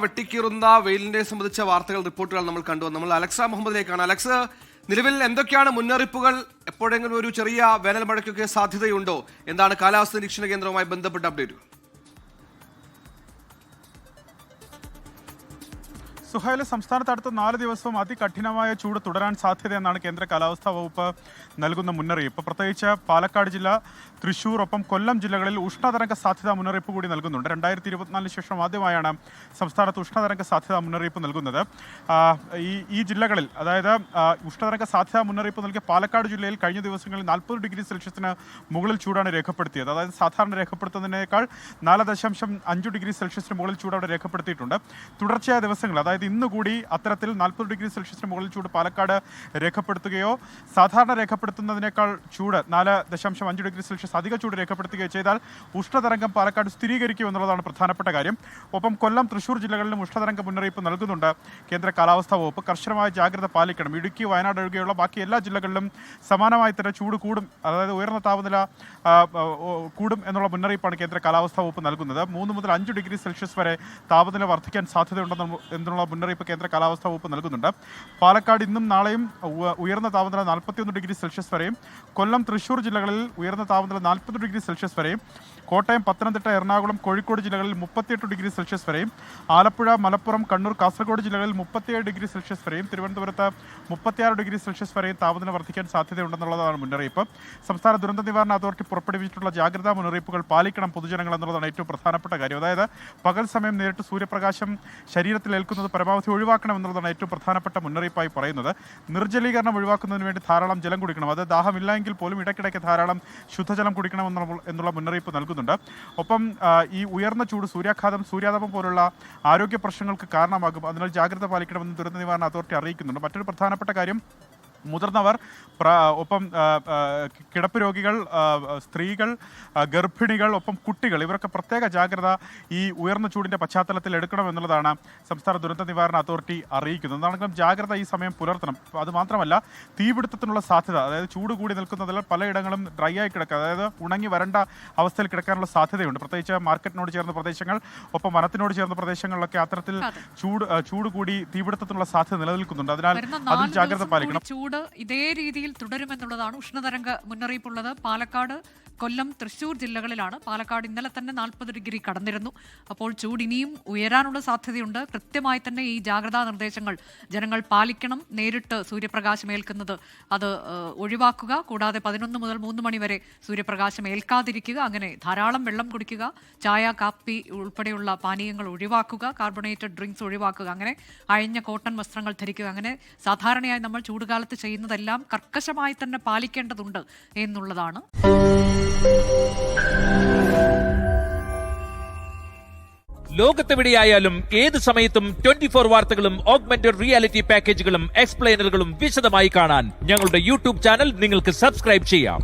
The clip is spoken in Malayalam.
വെട്ടിക്കീറുന്ന വെയിലിനെ സംബന്ധിച്ച വാർത്തകൾ റിപ്പോർട്ടുകൾ നമ്മൾ കണ്ടു. നമ്മൾ അലക്സ മുഹമ്മദിലേക്കാണ്. അലക്സ്, നിലവിൽ എന്തൊക്കെയാണ് മുന്നറിയിപ്പുകൾ? എപ്പോഴെങ്കിലും ഒരു ചെറിയ വേനൽ മഴയ്ക്കൊക്കെ സാധ്യതയുണ്ടോ? എന്താണ് കാലാവസ്ഥ നിരീക്ഷണ കേന്ദ്രവുമായി ബന്ധപ്പെട്ട അപ്ഡേറ്റുകൾ? സുഹൈൽ, സംസ്ഥാനത്ത് അടുത്ത 4 ദിവസവും അതികഠിനമായ ചൂട് തുടരാൻ സാധ്യതയെന്നാണ് കേന്ദ്ര കാലാവസ്ഥാ വകുപ്പ് നൽകുന്ന മുന്നറിയിപ്പ്. പ്രത്യേകിച്ച് പാലക്കാട് ജില്ല, തൃശൂർ, ഒപ്പം കൊല്ലം ജില്ലകളിൽ ഉഷ്ണതരംഗ സാധ്യതാ മുന്നറിയിപ്പ് കൂടി നൽകുന്നുണ്ട്. 2024 ശേഷം ആദ്യമായാണ് സംസ്ഥാനത്ത് ഉഷ്ണതരംഗ സാധ്യതാ മുന്നറിയിപ്പ് നൽകുന്നത്. ഈ ജില്ലകളിൽ, അതായത് ഉഷ്ണതരംഗ സാധ്യതാ മുന്നറിയിപ്പ് നൽകിയ പാലക്കാട് ജില്ലയിൽ കഴിഞ്ഞ ദിവസങ്ങളിൽ 40 ഡിഗ്രി സെൽഷ്യസിന് മുകളിൽ ചൂടാണ് രേഖപ്പെടുത്തിയത്. അതായത് സാധാരണ രേഖപ്പെടുത്തുന്നതിനേക്കാൾ 4.5 ഡിഗ്രി സെൽഷ്യസിന് മുകളിൽ ചൂട് അവിടെ രേഖപ്പെടുത്തിയിട്ടുണ്ട്. തുടർച്ചയായ ദിവസങ്ങൾ, അതായത് ഇന്ന് കൂടി അത്തരത്തിൽ 40 ഡിഗ്രി സെൽഷ്യസിന് മുകളിൽ ചൂട് പാലക്കാട് രേഖപ്പെടുത്തുകയോ സാധാരണ രേഖപ്പെടുത്തുന്നതിനേക്കാൾ ചൂട് 4.5 ഡിഗ്രി സെൽഷ്യസ് അധിക ചൂട് രേഖപ്പെടുത്തുകയോ ചെയ്താൽ ഉഷ്ണതരംഗം പാലക്കാട് സ്ഥിരീകരിക്കും എന്നുള്ളതാണ് പ്രധാനപ്പെട്ട കാര്യം. ഒപ്പം കൊല്ലം, തൃശൂർ ജില്ലകളിലും ഉഷ്ണതരംഗ മുന്നറിയിപ്പ് നൽകുന്നുണ്ട് കേന്ദ്ര കാലാവസ്ഥാ വകുപ്പ്. കർശനമായ ജാഗ്രത പാലിക്കണം. ഇടുക്കി, വയനാട് ഒഴികെയുള്ള ബാക്കി എല്ലാ ജില്ലകളിലും സമാനമായി തന്നെ ചൂട് കൂടും, അതായത് ഉയർന്ന താപനില കൂടും എന്നുള്ള മുന്നറിയിപ്പാണ് കേന്ദ്ര കാലാവസ്ഥാ വകുപ്പ് നൽകുന്നത്. 3 മുതൽ 5 ഡിഗ്രി സെൽഷ്യസ് വരെ താപനില വർദ്ധിക്കാൻ സാധ്യതയുണ്ടെന്നുള്ള മുന്നറിയിപ്പ് കേന്ദ്ര കാലാവസ്ഥാ വകുപ്പ് നൽകുന്നുണ്ട്. പാലക്കാട് ഇന്നും നാളെയും ഉയർന്ന താപനില 41 ഡിഗ്രി സെൽഷ്യസ് വരെയും, കൊല്ലം, തൃശൂർ ജില്ലകളിൽ ഉയർന്ന താപനില 40 ഡിഗ്രി സെൽഷ്യസ് വരെയും, കോട്ടയം, പത്തനംതിട്ട, എറണാകുളം, കോഴിക്കോട് ജില്ലകളിൽ 38 ഡിഗ്രി സെൽഷ്യസ് വരെയും, ആലപ്പുഴ, മലപ്പുറം, കണ്ണൂർ, കാസർഗോഡ് ജില്ലകളിൽ 37 ഡിഗ്രി സെൽഷ്യസ് വരെയും, തിരുവനന്തപുരത്ത് 36 ഡിഗ്രി സെൽഷ്യസ് വരെയും താപനില വർദ്ധിക്കാൻ സാധ്യതയുണ്ടെന്നുള്ളതാണ് മുന്നറിയിപ്പ്. സംസ്ഥാന ദുരന്ത നിവാരണ അതോറിറ്റി പുറപ്പെടുവിച്ചിട്ടുള്ള ജാഗ്രതാ മുന്നറിയിപ്പുകൾ പാലിക്കണം പൊതുജനങ്ങൾ എന്നുള്ളതാണ് ഏറ്റവും പ്രധാനപ്പെട്ട കാര്യം. അതായത് പകൽ സമയം നേരിട്ട് സൂര്യപ്രകാശം ശരീരത്തിൽ ഏൽക്കുന്നത് പരമാവധി ഒഴിവാക്കണം എന്നുള്ളതാണ് ഏറ്റവും പ്രധാനപ്പെട്ട മുന്നറിയിപ്പായി പറയുന്നത്. നിർജ്ജലീകരണം ഒഴിവാക്കുന്നതിന് വേണ്ടി ധാരാളം ജലം കുടിക്കണം. അത് ദാഹമില്ലെങ്കിൽ പോലും ഇടയ്ക്കിടയ്ക്ക് ധാരാളം ശുദ്ധജലം കുടിക്കണം എന്നുള്ള മുന്നറിയിപ്പ് നൽകുന്നുണ്ട്. ഒപ്പം ഈ ഉയർന്ന ചൂട്, സൂര്യാഘാതം, സൂര്യാതപം പോലുള്ള ആരോഗ്യ പ്രശ്നങ്ങൾക്ക് കാരണമാകും. അതിനാൽ ജാഗ്രത പാലിക്കണമെന്ന് ദുരന്ത നിവാരണ അതോറിറ്റി അറിയിക്കുന്നുണ്ട്. മറ്റൊരു പ്രധാനപ്പെട്ട കാര്യം, മുതിർന്നവർ, ഒപ്പം കിടപ്പ് രോഗികൾ, സ്ത്രീകൾ, ഗർഭിണികൾ, ഒപ്പം കുട്ടികൾ, ഇവരൊക്കെ പ്രത്യേക ജാഗ്രത ഈ ഉയർന്ന ചൂടിൻ്റെ പശ്ചാത്തലത്തിൽ എടുക്കണമെന്നുള്ളതാണ് സംസ്ഥാന ദുരന്ത നിവാരണ അതോറിറ്റി അറിയിക്കുന്നത്. എന്താണെങ്കിലും ജാഗ്രത ഈ സമയം പുലർത്തണം. അതുമാത്രമല്ല, തീപിടുത്തത്തിനുള്ള സാധ്യത, അതായത് ചൂട് കൂടി നിൽക്കുന്നതിൽ പലയിടങ്ങളും ഡ്രൈ ആയി കിടക്കുക, അതായത് ഉണങ്ങി വരണ്ട അവസ്ഥയിൽ കിടക്കാനുള്ള സാധ്യതയുണ്ട്. പ്രത്യേകിച്ച് മാർക്കറ്റിനോട് ചേർന്ന പ്രദേശങ്ങൾ, ഒപ്പം വനത്തിനോട് ചേർന്ന പ്രദേശങ്ങളിലൊക്കെ അത്തരത്തിൽ ചൂട് കൂടി തീപിടുത്തത്തിനുള്ള സാധ്യത നിലനിൽക്കുന്നുണ്ട്. അതിനാൽ അതിൽ ജാഗ്രത പാലിക്കണം. ഇതേ രീതിയിൽ തുടരുമെന്നുള്ളതാണ് ഉഷ്ണതരംഗ മുന്നറിയിപ്പുള്ളത്. പാലക്കാട്, കൊല്ലം, തൃശൂർ ജില്ലകളിലാണ്. പാലക്കാട് ഇന്നലെ തന്നെ 40 ഡിഗ്രി കടന്നിരുന്നു. അപ്പോൾ ചൂട് ഇനിയും ഉയരാനുള്ള സാധ്യതയുണ്ട്. കൃത്യമായി തന്നെ ഈ ജാഗ്രതാ നിർദ്ദേശങ്ങൾ ജനങ്ങൾ പാലിക്കണം. നേരിട്ട് സൂര്യപ്രകാശം ഏൽക്കുന്നത് അത് ഒഴിവാക്കുക. കൂടാതെ 11 മുതൽ 3 മണി വരെ സൂര്യപ്രകാശം ഏൽക്കാതിരിക്കുക. അങ്ങനെ ധാരാളം വെള്ളം കുടിക്കുക. ചായ, കാപ്പി ഉൾപ്പെടെയുള്ള പാനീയങ്ങൾ ഒഴിവാക്കുക. കാർബണേറ്റഡ് ഡ്രിങ്ക്സ് ഒഴിവാക്കുക. അങ്ങനെ അയഞ്ഞ കോട്ടൺ വസ്ത്രങ്ങൾ ധരിക്കുക. അങ്ങനെ സാധാരണയായി നമ്മൾ ചൂടുകാലത്ത് ചെയ്യുന്നതെല്ലാം കർക്കശമായി തന്നെ പാലിക്കേണ്ടതുണ്ട് എന്നുള്ളതാണ്. ലോകത്തെവിടെയായാലും ഏത് സമയത്തും 24 വാർത്തകളും ഓഗ്മെന്റഡ് റിയാലിറ്റി പാക്കേജുകളും എക്സ്പ്ലെയിനറുകളും വിശദമായി കാണാൻ ഞങ്ങളുടെ യൂട്യൂബ് ചാനൽ നിങ്ങൾക്ക് സബ്സ്ക്രൈബ് ചെയ്യാം.